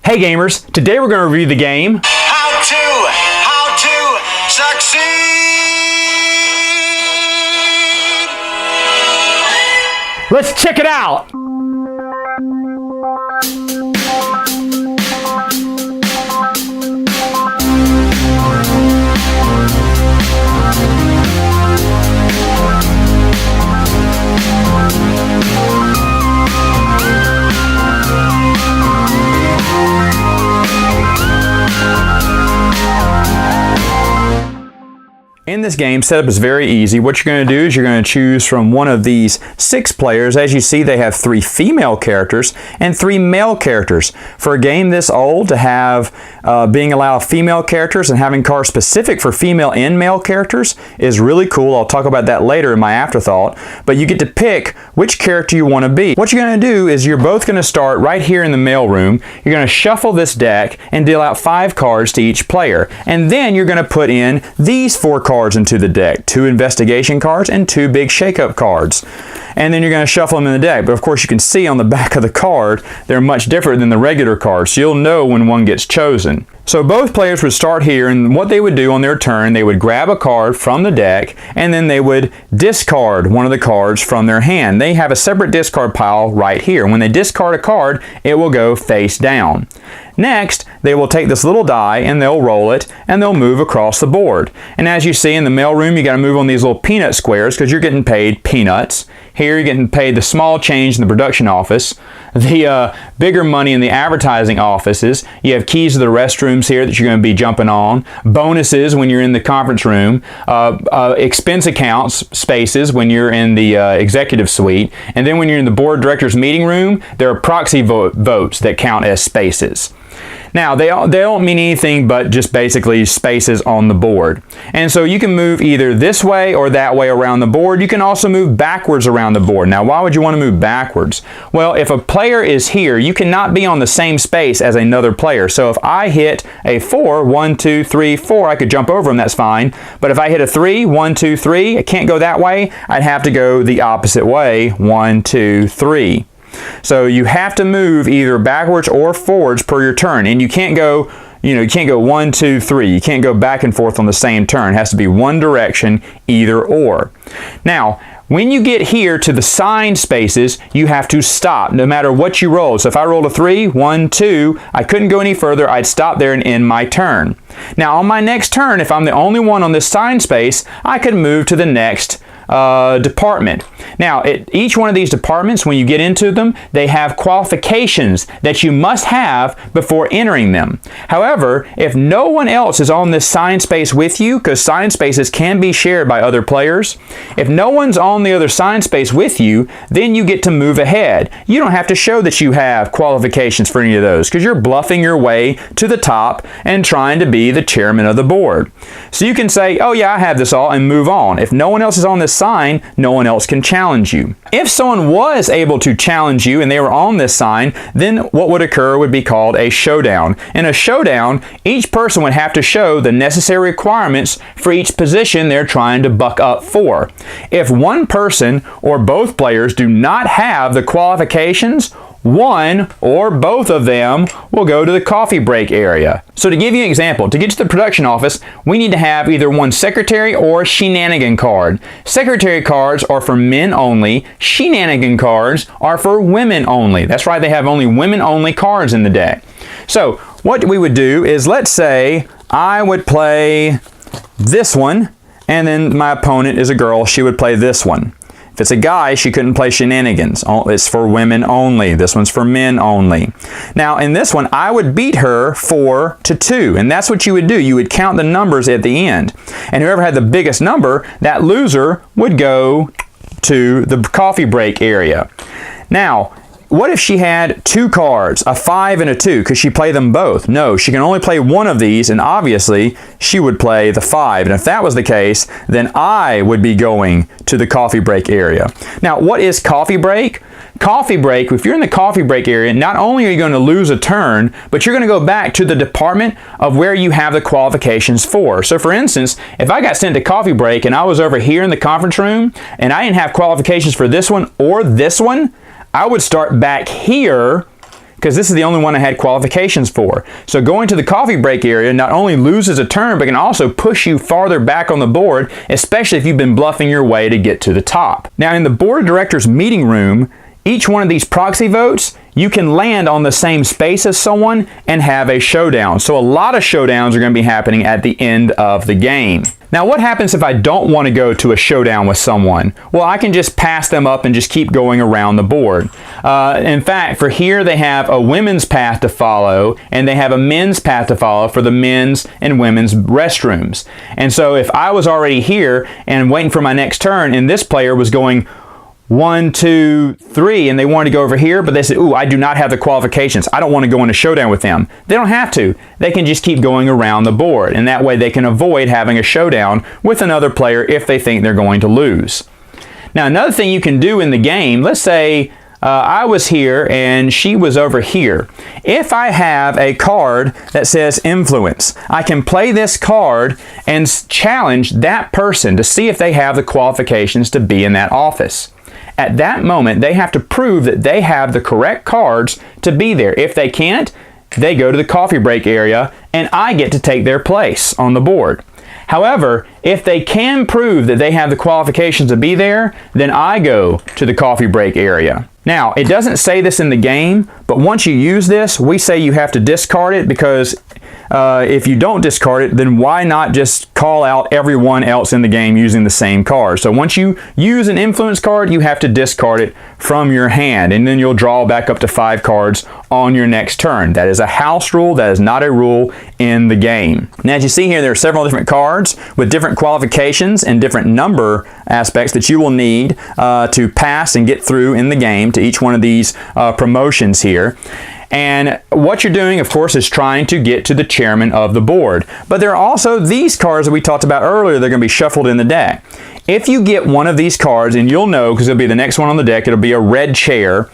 Hey gamers, today we're going to review the game How to succeed. Let's check it out! In this game, setup is very easy. What you're going to do is you're going to choose from one of these 6 players. As you see, they have 3 female characters and 3 male characters. For a game this old, to have being allowed female characters and having cards specific for female and male characters is really cool. I'll talk about that later in my afterthought. But you get to pick which character you want to be. What you're going to do is you're both going to start right here in the mail room. You're going to shuffle this deck and deal out 5 cards to each player. And then you're going to put in these 4 cards into the deck. 2 investigation cards and 2 big shake-up cards. And then you're going to shuffle them in the deck. But of course you can see on the back of the card they're much different than the regular cards, so you'll know when one gets chosen. So both players would start here, and what they would do on their turn, they would grab a card from the deck and then they would discard one of the cards from their hand. They have a separate discard pile right here. When they discard a card, it will go face down. Next, they will take this little die and they'll roll it and they'll move across the board. And as you see in the mailroom, you got to move on these little peanut squares because you're getting paid peanuts. Here you're getting paid the small change in the production office, the bigger money in the advertising offices. You have keys to the restrooms here that you're going to be jumping on, bonuses when you're in the conference room, expense accounts spaces when you're in the executive suite, and then when you're in the board directors meeting room, there are proxy votes that count as spaces. Now, they don't mean anything but just basically spaces on the board. And so you can move either this way or that way around the board. You can also move backwards around the board. Now, why would you want to move backwards? Well, if a player is here, you cannot be on the same space as another player. So if I hit a 4, 1, 2, 3, 4, I could jump over them, that's fine. But if I hit a 3, 1, 2, 3, I can't go that way. I'd have to go the opposite way, 1, 2, 3. So you have to move either backwards or forwards per your turn, and you can't go, you can't go 1, 2, 3. You can't go back and forth on the same turn. It has to be one direction, either or. Now, when you get here to the sign spaces, you have to stop no matter what you roll. So if I rolled a 3, 1, 2, I couldn't go any further. I'd stop there and end my turn. Now on my next turn, if I'm the only one on this sign space, I could move to the next department. Now, each one of these departments, when you get into them, they have qualifications that you must have before entering them. However, if no one else is on this sign space with you, because sign spaces can be shared by other players, if no one's on the other sign space with you, then you get to move ahead. You don't have to show that you have qualifications for any of those, because you're bluffing your way to the top and trying to be the chairman of the board. So you can say, oh yeah, I have this all, and move on. If no one else is on this sign, no one else can challenge you. If someone was able to challenge you and they were on this sign, then what would occur would be called a showdown. In a showdown, each person would have to show the necessary requirements for each position they're trying to buck up for. If one person or both players do not have the qualifications, one or both of them will go to the coffee break area. So to give you an example, to get to the production office, we need to have either one secretary or shenanigan card. Secretary cards are for men only. Shenanigan cards are for women only. That's right, they have only women only cards in the deck. So what we would do is, let's say I would play this one, and then my opponent is a girl, she would play this one. If it's a guy, she couldn't play shenanigans. It's for women only. This one's for men only. Now, in this one, I would beat her 4-2, and that's what you would do. You would count the numbers at the end. And whoever had the biggest number, that loser would go to the coffee break area. Now, what if she had 2 cards, a 5 and a 2? Could she play them both? No, she can only play one of these, and obviously she would play the 5. And if that was the case, then I would be going to the coffee break area. Now, what is coffee break? Coffee break, if you're in the coffee break area, not only are you going to lose a turn, but you're going to go back to the department of where you have the qualifications for. So for instance, if I got sent to coffee break and I was over here in the conference room and I didn't have qualifications for this one or this one, I would start back here because this is the only one I had qualifications for. So going to the coffee break area not only loses a turn, but can also push you farther back on the board, especially if you've been bluffing your way to get to the top. Now in the board of directors meeting room, each one of these proxy votes, you can land on the same space as someone and have a showdown. So a lot of showdowns are going to be happening at the end of the game. Now what happens if I don't want to go to a showdown with someone? Well, I can just pass them up and just keep going around the board. In fact, for here they have a women's path to follow and they have a men's path to follow for the men's and women's restrooms. And so if I was already here and waiting for my next turn and this player was going 1, 2, 3, and they wanted to go over here, but they said, ooh, I do not have the qualifications. I don't want to go in a showdown with them. They don't have to. They can just keep going around the board, and that way they can avoid having a showdown with another player if they think they're going to lose. Now, another thing you can do in the game, let's say I was here and she was over here. If I have a card that says influence, I can play this card and challenge that person to see if they have the qualifications to be in that office. At that moment, they have to prove that they have the correct cards to be there. If they can't, they go to the coffee break area and I get to take their place on the board. However, if they can prove that they have the qualifications to be there, then I go to the coffee break area. Now, it doesn't say this in the game, but once you use this, we say you have to discard it because if you don't discard it, then why not just call out everyone else in the game using the same card? So once you use an influence card, you have to discard it from your hand, and then you'll draw back up to 5 cards on your next turn. That is a house rule. That is not a rule in the game. Now, as you see here, there are several different cards with different qualifications and different number aspects that you will need to pass and get through in the game to each one of these promotions here. And what you're doing, of course, is trying to get to the chairman of the board. But there are also these cards that we talked about earlier. They're going to be shuffled in the deck. If you get one of these cards, and you'll know because it'll be the next one on the deck, it'll be a red chair,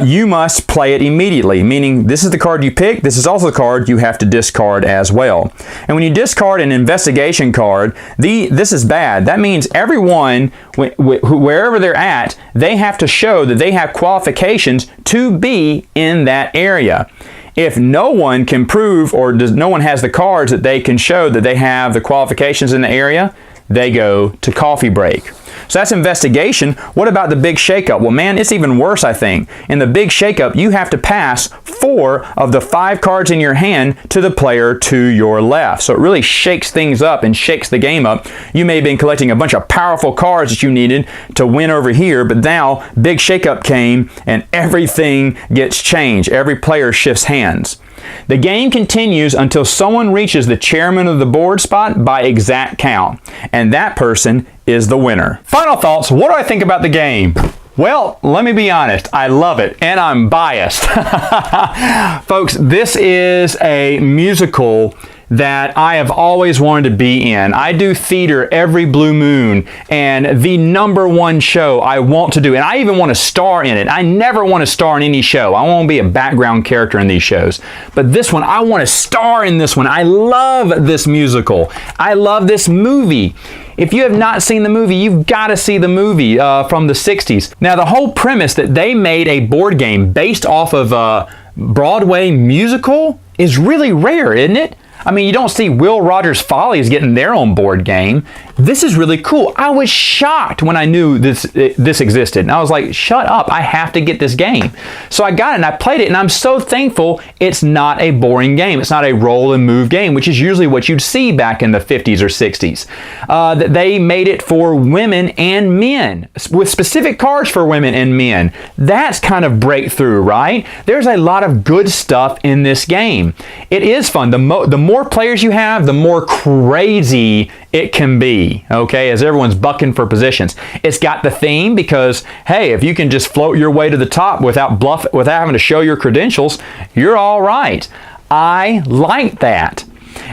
you must play it immediately, meaning this is the card you pick, this is also the card you have to discard as well. And when you discard an investigation card, this is bad. That means everyone, wherever they're at, they have to show that they have qualifications to be in that area. If no one can prove or no one has the cards that they can show that they have the qualifications in the area, they go to coffee break. So that's investigation. What about the big shakeup? Well, man, it's even worse, I think. In the big shakeup, you have to pass 4 of the 5 cards in your hand to the player to your left. So it really shakes things up and shakes the game up. You may have been collecting a bunch of powerful cards that you needed to win over here, but now big shakeup came and everything gets changed. Every player shifts hands. The game continues until someone reaches the chairman of the board spot by exact count, and that person is the winner. Final thoughts, what do I think about the game? Well, let me be honest, I love it, and I'm biased. Folks, this is a musical that I have always wanted to be in. I do theater every blue moon, and the #1 show I want to do, and I even want to star in it. I never want to star in any show. I want to be a background character in these shows. But this one, I want to star in this one. I love this musical. I love this movie. If you have not seen the movie, you've got to see the movie from the 60s. Now, the whole premise that they made a board game based off of a Broadway musical is really rare, isn't it? I mean, you don't see Will Rogers Follies getting their own board game. This is really cool. I was shocked when I knew this existed. And I was like, shut up, I have to get this game. So I got it and I played it, and I'm so thankful it's not a boring game. It's not a roll and move game, which is usually what you'd see back in the 50s or 60s. That they made it for women and men, with specific cards for women and men. That's kind of breakthrough, right? There's a lot of good stuff in this game. It is fun. The more players you have, the more crazy it can be, okay, as everyone's bucking for positions. It's got the theme because, hey, if you can just float your way to the top without having to show your credentials, you're all right. I like that.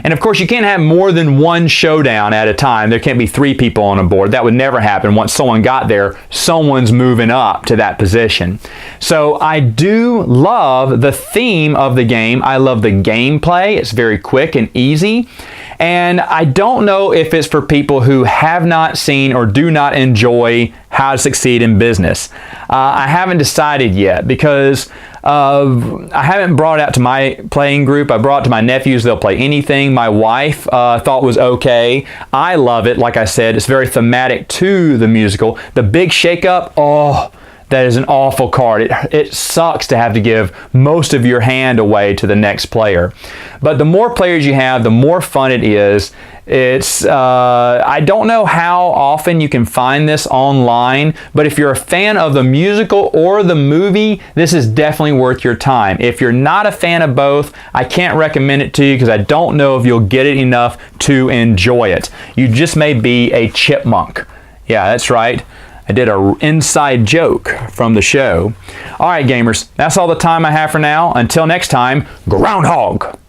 And of course, you can't have more than 1 showdown at a time. There can't be 3 people on a board. That would never happen. Once someone got there, someone's moving up to that position. So I do love the theme of the game. I love the gameplay. It's very quick and easy. And I don't know if it's for people who have not seen or do not enjoy How to Succeed in Business. I haven't decided yet because I haven't brought it out to my playing group. I brought it to my nephews. They'll play anything. My wife thought was okay. I love it. Like I said, it's very thematic to the musical. The Big Shake-Up, oh, that is an awful card. It sucks to have to give most of your hand away to the next player. But the more players you have, the more fun it is. I don't know how often you can find this online, but if you're a fan of the musical or the movie, this is definitely worth your time. If you're not a fan of both, I can't recommend it to you because I don't know if you'll get it enough to enjoy it. You just may be a chipmunk. Yeah, that's right. I did an inside joke from the show. All right, gamers, that's all the time I have for now. Until next time, Groundhog!